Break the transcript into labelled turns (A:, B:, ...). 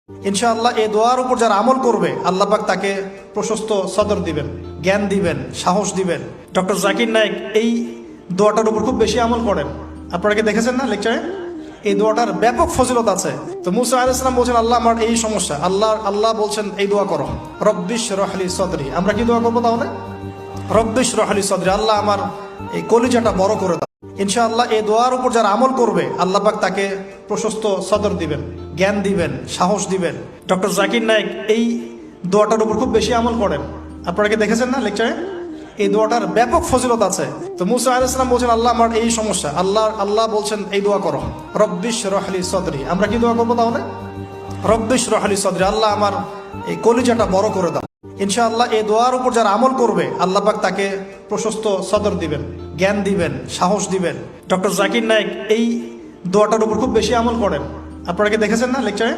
A: ইনশাআল্লাহ এই দোয়ার উপর যারা আমল করবে আল্লাহ পাক তাকে প্রশস্ত সদর দিবেন, জ্ঞান দিবেন, সাহস দিবেন। ডক্টর জাকির নায়েক এই দোয়াটার উপর খুব বেশি আমল করেন। আপনারা কি দেখেছেন না লেকচারে? এই দোয়াটার ব্যাপক ফজিলত আছে। তো মুসা আলাইহিস সালাম বলছেন, আল্লাহ আমার এই সমস্যা, আল্লাহ বলছেন এই দোয়া করো, রব্বিশ রহলি সদরি। আমরা কি দোয়া করবো তাহলে? রব্বিশ রহলি সদরি, আল্লাহ আমার এই কলিজাটা বড় করে দাও। ইনশাআল্লাহ এই দোয়ার উপর যারা আমল করবে আল্লাহ পাক তাকে প্রশস্ত সদর দিবেন, জ্ঞান দিবেন, সাহস দিবেন। ডক্টর জাকির নায়েক এই দোয়াটার উপর খুব বেশি আমল করেন। আপনারা কি দেখেছেন না লেকচারে? এই দোয়াটার ব্যাপক ফজিলত আছে। তো মুসা আলাইহিস সালাম বলছেন, আল্লাহ আমার এই সমস্যা, আল্লাহ বলছেন এই দোয়া করো, রব্বিশ রহলি সদরি। আমরা কি দোয়া করবো তাহলে? রব্বিশ রহলি সদরি, আল্লাহ আমার এই কলিজাটা বড় করে দাও। ইনশাআল্লাহ এই দোয়ার উপর যারা আমল করবে আল্লাহ পাক তাকে প্রশস্ত সদর দিবেন, জ্ঞান দিবেন, সাহস দিবেন। ডক্টর জাকির নায়েক এই দোয়াটার উপর খুব বেশি আমল করেন। আপনারা কি দেখেছেন না লেকচারে?